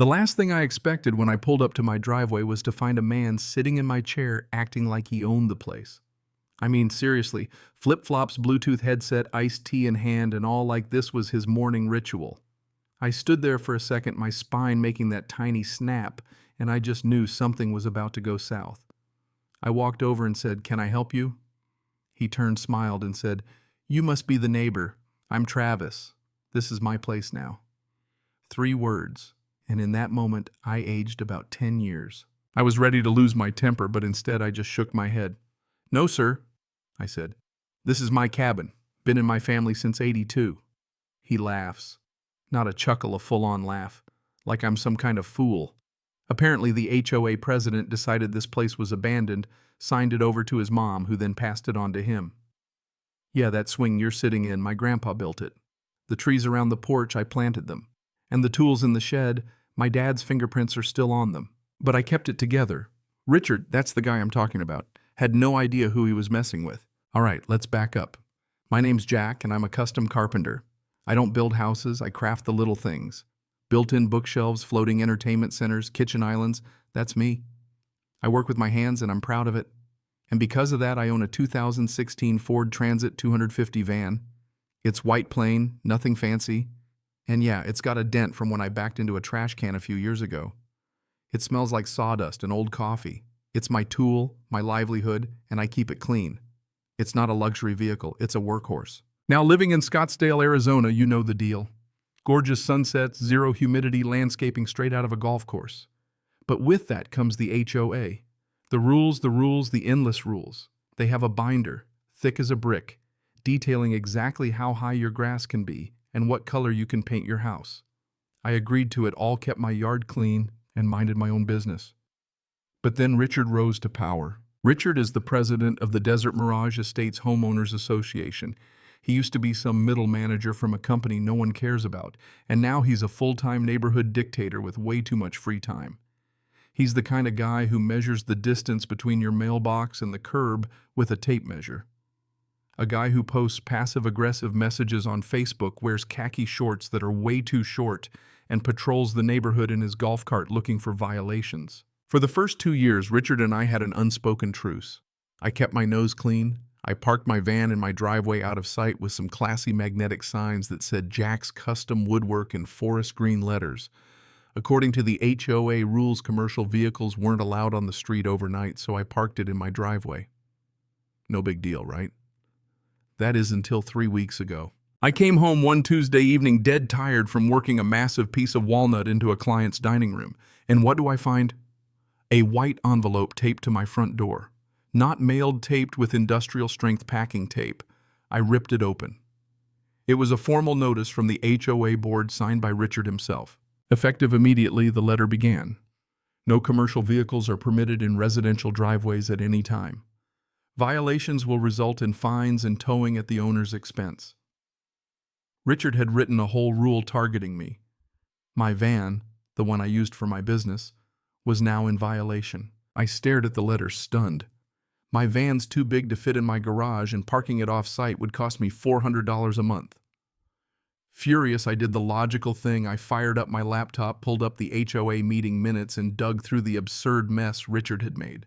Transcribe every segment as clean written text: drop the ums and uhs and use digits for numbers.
The last thing I expected when I pulled up to my driveway was to find a man sitting in my chair acting like he owned the place. I mean, seriously, flip-flops, Bluetooth headset, iced tea in hand, and all like this was his morning ritual. I stood there for a second, my spine making that tiny snap, and I just knew something was about to go south. I walked over and said, "Can I help you?" He turned, smiled, and said, "You must be the neighbor. I'm Travis. This is my place now." 3 words, and in that moment, I aged about 10 years. I was ready to lose my temper, but instead I just shook my head. "No, sir," I said. "This is my cabin. Been in my family since '82. He laughs. Not a chuckle, a full-on laugh. Like I'm some kind of fool. Apparently the HOA president decided this place was abandoned, signed it over to his mom, who then passed it on to him. "Yeah, that swing you're sitting in, my grandpa built it. The trees around the porch, I planted them. And the tools in the shed, my dad's fingerprints are still on them. But I kept it together. Richard, that's the guy I'm talking about, had no idea who he was messing with. All right, let's back up. My name's Jack, and I'm a custom carpenter. I don't build houses, I craft the little things. Built-in bookshelves, floating entertainment centers, kitchen islands, that's me. I work with my hands, and I'm proud of it. And because of that, I own a 2016 Ford Transit 250 van. It's white plain, nothing fancy. And yeah, it's got a dent from when I backed into a trash can a few years ago. It smells like sawdust and old coffee. It's my tool, my livelihood, and I keep it clean. It's not a luxury vehicle, it's a workhorse. Now, living in Scottsdale, Arizona, you know the deal. Gorgeous sunsets, zero humidity, landscaping straight out of a golf course. But with that comes the HOA. The rules, the endless rules. They have a binder, thick as a brick, detailing exactly how high your grass can be and what color you can paint your house. I agreed to it all, kept my yard clean, and minded my own business. But then Richard rose to power. Richard is the president of the Desert Mirage Estates Homeowners Association. He used to be some middle manager from a company no one cares about, and now he's a full-time neighborhood dictator with way too much free time. He's the kind of guy who measures the distance between your mailbox and the curb with a tape measure. A guy who posts passive-aggressive messages on Facebook, wears khaki shorts that are way too short, and patrols the neighborhood in his golf cart looking for violations. For the first 2 years, Richard and I had an unspoken truce. I kept my nose clean. I parked my van in my driveway out of sight with some classy magnetic signs that said Jack's Custom Woodwork in forest green letters. According to the HOA rules, commercial vehicles weren't allowed on the street overnight, so I parked it in my driveway. No big deal, right? That is until 3 weeks ago. I came home one Tuesday evening dead tired from working a massive piece of walnut into a client's dining room. And what do I find? A white envelope taped to my front door. Not mailed, taped with industrial-strength packing tape. I ripped it open. It was a formal notice from the HOA board signed by Richard himself. Effective immediately, the letter began. No commercial vehicles are permitted in residential driveways at any time. Violations will result in fines and towing at the owner's expense. Richard had written a whole rule targeting me. My van, the one I used for my business, was now in violation. I stared at the letter, stunned. My van's too big to fit in my garage, and parking it off-site would cost me $400 a month. Furious, I did the logical thing. I fired up my laptop, pulled up the HOA meeting minutes, and dug through the absurd mess Richard had made.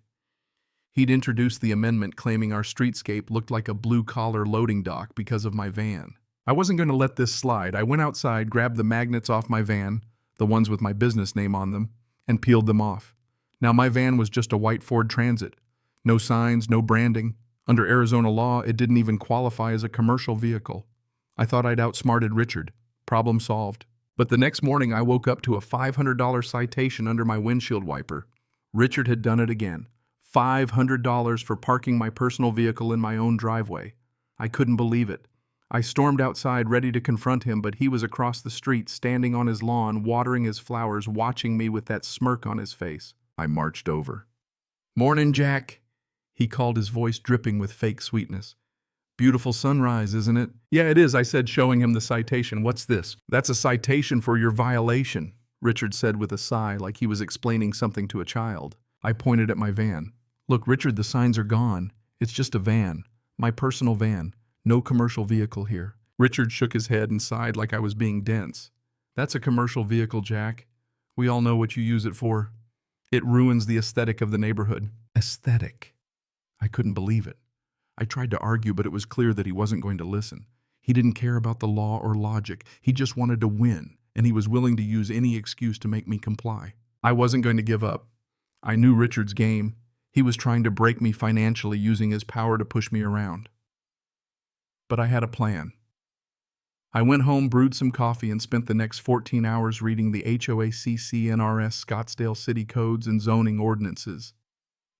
He'd introduced the amendment claiming our streetscape looked like a blue-collar loading dock because of my van. I wasn't going to let this slide. I went outside, grabbed the magnets off my van, the ones with my business name on them, and peeled them off. Now, my van was just a white Ford Transit. No signs, no branding. Under Arizona law, it didn't even qualify as a commercial vehicle. I thought I'd outsmarted Richard. Problem solved. But the next morning, I woke up to a $500 citation under my windshield wiper. Richard had done it again. $500 for parking my personal vehicle in my own driveway. I couldn't believe it. I stormed outside, ready to confront him, but he was across the street, standing on his lawn, watering his flowers, watching me with that smirk on his face. I marched over. "Morning, Jack," he called, his voice dripping with fake sweetness. "Beautiful sunrise, isn't it?" "Yeah, it is," I said, showing him the citation. "What's this?" "That's a citation for your violation," Richard said with a sigh, like he was explaining something to a child. I pointed at my van. "Look, Richard, the signs are gone. It's just a van. My personal van. No commercial vehicle here." Richard shook his head and sighed like I was being dense. "That's a commercial vehicle, Jack. We all know what you use it for. It ruins the aesthetic of the neighborhood. Aesthetic. I couldn't believe it. I tried to argue, but it was clear that he wasn't going to listen. He didn't care about the law or logic. He just wanted to win, and he was willing to use any excuse to make me comply. I wasn't going to give up. I knew Richard's game. He was trying to break me financially, using his power to push me around. But I had a plan. I went home, brewed some coffee, and spent the next 14 hours reading the HOA NRS Scottsdale City Codes and zoning ordinances.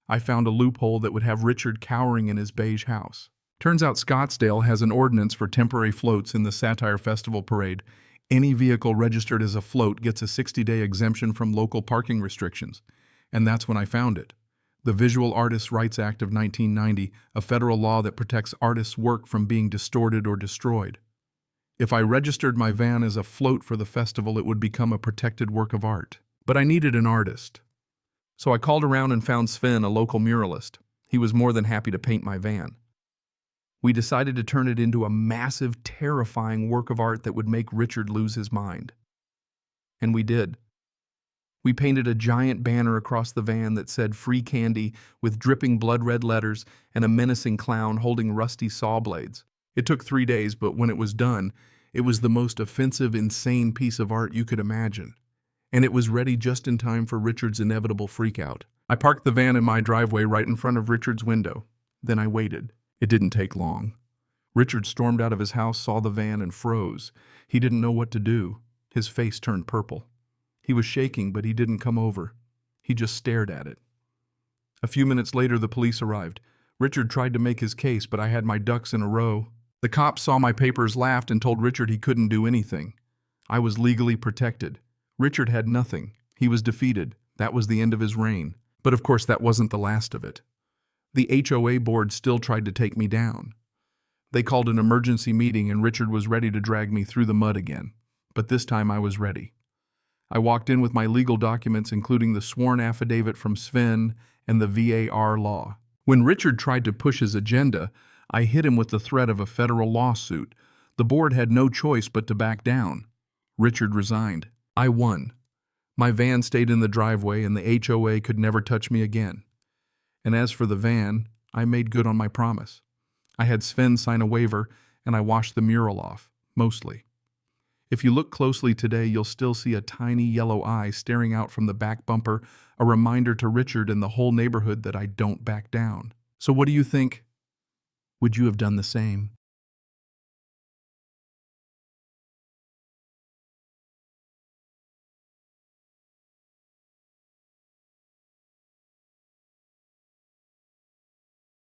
I found a loophole that would have Richard cowering in his beige house. Turns out Scottsdale has an ordinance for temporary floats in the Satire Festival Parade. Any vehicle registered as a float gets a 60-day exemption from local parking restrictions. And that's when I found it. The Visual Artists' Rights Act of 1990, a federal law that protects artists' work from being distorted or destroyed. If I registered my van as a float for the festival, it would become a protected work of art. But I needed an artist. So I called around and found Sven, a local muralist. He was more than happy to paint my van. We decided to turn it into a massive, terrifying work of art that would make Richard lose his mind. And we did. We painted a giant banner across the van that said "Free Candy" with dripping blood-red letters and a menacing clown holding rusty saw blades. It took 3 days, but when it was done, it was the most offensive, insane piece of art you could imagine. And it was ready just in time for Richard's inevitable freakout. I parked the van in my driveway right in front of Richard's window. Then I waited. It didn't take long. Richard stormed out of his house, saw the van, and froze. He didn't know what to do. His face turned purple. He was shaking, but he didn't come over. He just stared at it. A few minutes later, the police arrived. Richard tried to make his case, but I had my ducks in a row. The cops saw my papers, laughed, and told Richard he couldn't do anything. I was legally protected. Richard had nothing. He was defeated. That was the end of his reign. But of course, that wasn't the last of it. The HOA board still tried to take me down. They called an emergency meeting, and Richard was ready to drag me through the mud again. But this time I was ready. I walked in with my legal documents, including the sworn affidavit from Sven and the VAR law. When Richard tried to push his agenda, I hit him with the threat of a federal lawsuit. The board had no choice but to back down. Richard resigned. I won. My van stayed in the driveway, and the HOA could never touch me again. And as for the van, I made good on my promise. I had Sven sign a waiver, and I washed the mural off, mostly. If you look closely today, you'll still see a tiny yellow eye staring out from the back bumper, a reminder to Richard and the whole neighborhood that I don't back down. So what do you think? Would you have done the same?